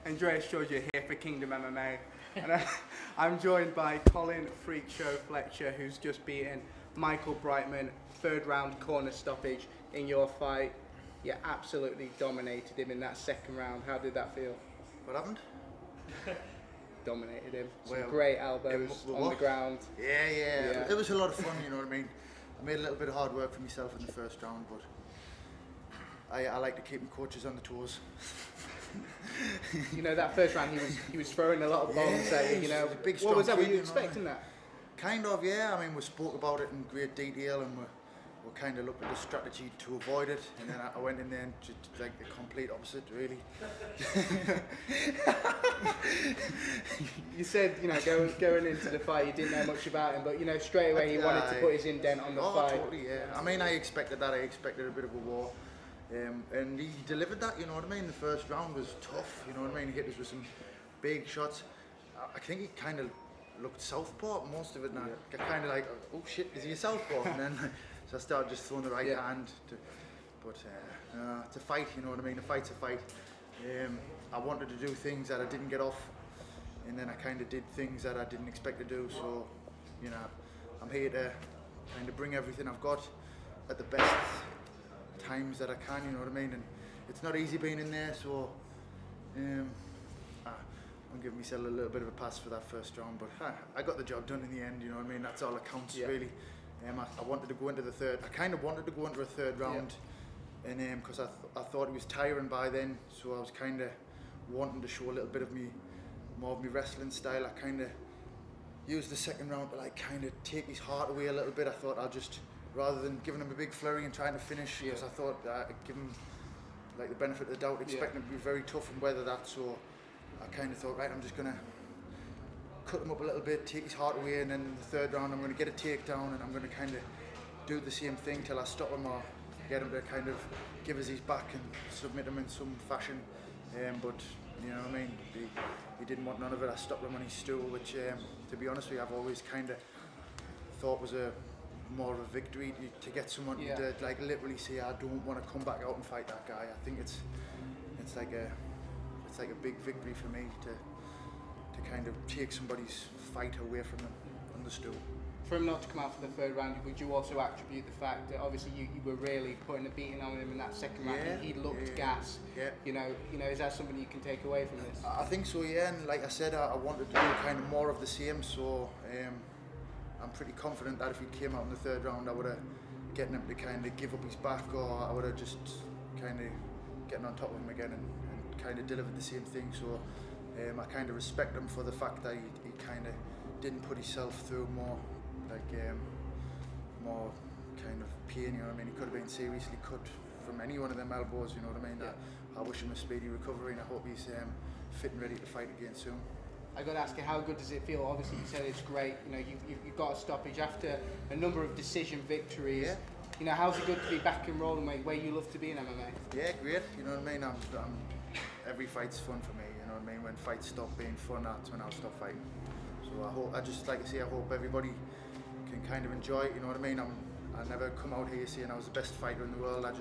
Andreas, Georgiou here for Kingdom MMA, and I'm joined by Colin Fletcher, who's just beaten Michael Brightmon, third round corner stoppage in your fight. You absolutely dominated him in that second round. How did that feel? What happened? Dominated him. Some great elbows on the ground. Yeah. It was a lot of fun, you know what I mean? I made a little bit of hard work for myself in the first round, but I like to keep my coaches on the toes. You know, that first round he was throwing a lot of bombs at you, you know. Big, what was that? Were you kid, expecting that? Kind of, yeah. I mean, we spoke about it in great detail and we kind of looked at the strategy to avoid it, and then I went in there and just like the complete opposite, really. You said, you know, going into the fight you didn't know much about him, but you know, straight away he wanted to put his indent on the fight. Totally, yeah. I mean, I expected that. I expected a bit of a war. And he delivered that, you know what I mean? The first round was tough, you know what I mean? He hit us with some big shots. I think he kind of looked southpaw most of it, and I kind of like, oh shit, is he a southpaw? And then so I started just throwing the right hand. But it's a fight, you know what I mean? A fight's a fight. I wanted to do things that I didn't get off, and then I kind of did things that I didn't expect to do. So, you know, I'm here to kind of bring everything I've got at the best times that I can, you know what I mean? And it's not easy being in there, so I'm giving myself a little bit of a pass for that first round, but I got the job done in the end, you know what I mean? That's all that counts, really. I wanted to go into the third. I kind of wanted to go into a third round, and because I thought he was tiring by then, so I was kind of wanting to show a little bit of more of my wrestling style. I kind of used the second round to like kind of take his heart away a little bit. I thought I'll just, rather than giving him a big flurry and trying to finish, because I thought I'd give him like the benefit of the doubt, expecting him to be very tough and weather that. So I kind of thought, right, I'm just gonna cut him up a little bit, take his heart away, and then in the third round I'm gonna get a takedown and I'm gonna kind of do the same thing till I stop him or get him to kind of give us his back and submit him in some fashion. But you know what I mean, he didn't want none of it. I stopped him on his stool, which to be honest with you, I've always kind of thought was more of a victory to get someone to like literally say, I don't want to come back out and fight that guy. I think it's like a big victory for me to kind of take somebody's fight away from them on the stool. For him not to come out for the third round, would you also attribute the fact that obviously you were really putting a beating on him in that second round? He looked gas. You know, is that something you can take away from this? I think so, yeah. And like I said, I wanted to do kind of more of the same. So I'm pretty confident that if he came out in the third round, I would have gotten him to kind of give up his back, or I would have just kind of getting on top of him again and kind of delivered the same thing. So I kind of respect him for the fact that he kind of didn't put himself through more kind of pain, you know what I mean? He could have been seriously cut from any one of them elbows, you know what I mean? I wish him a speedy recovery, and I hope he's fit and ready to fight again soon. I got to ask you, how good does it feel? Obviously, you said it's great. You know, you've got a stoppage after a number of decision victories. You know, how's it good to be back in rolling weight, where you love to be in MMA? Yeah, great. You know what I mean? Every fight's fun for me. You know what I mean? When fights stop being fun, that's when I'll stop fighting. So I just like to say, I hope everybody can kind of enjoy it. You know what I mean? I never come out here saying I was the best fighter in the world. I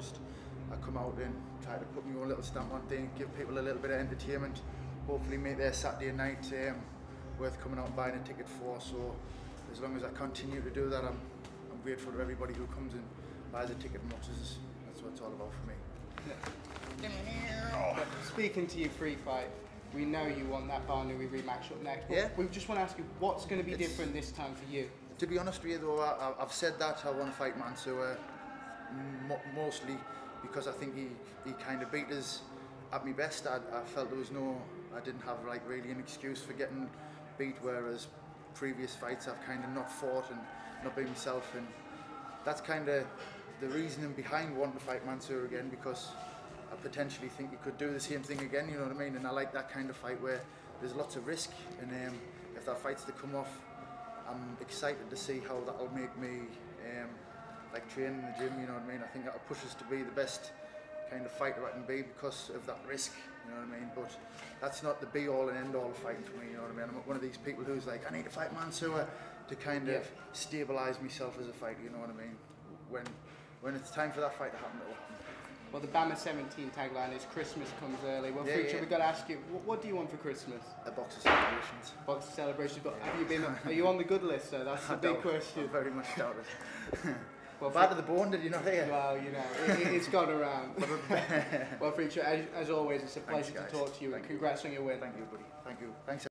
come out and try to put my own little stamp on things, give people a little bit of entertainment. Hopefully make their Saturday night worth coming out and buying a ticket for. So as long as I continue to do that, I'm grateful to everybody who comes and buys a ticket and watches. That's what it's all about for me. Speaking to you pre-fight, we know you want that Barnui rematch up next. But we just want to ask you, what's going to be different this time for you? To be honest with you though, I've said that I want to fight Mansour mostly because I think he kind of beat us at my best. I felt I didn't have like really an excuse for getting beat, whereas previous fights I've kind of not fought and not been myself, and that's kind of the reasoning behind wanting to fight Mansour again, because I potentially think he could do the same thing again, you know what I mean? And I like that kind of fight where there's lots of risk, and if that fight's to come off, I'm excited to see how that'll make me like train in the gym, you know what I mean? I think that'll push us to be the best kind of fighter I can be because of that risk, you know what I mean? But that's not the be all and end all of fighting for me, you know what I mean? I'm not one of these people who's like, I need to fight Mansour to kind of stabilise myself as a fighter, you know what I mean? When it's time for that fight to happen, it'll happen. Well, the BAMMA 17 tagline is Christmas comes early. Well, Yeah, Freacher, yeah. we've got to ask you, what do you want for Christmas? A box of celebrations. Box of celebrations, but have you been? Are you on the good list? So that's the I big doubt- question. I very much doubt it. Well, Bad to the bone, did you not hear? well, you know, it's gone around. Well, Freacher, as always, it's a pleasure Thanks, to guys. talk to you, and Thank you. congrats on your win. Thank you, buddy. Thank you. Thanks.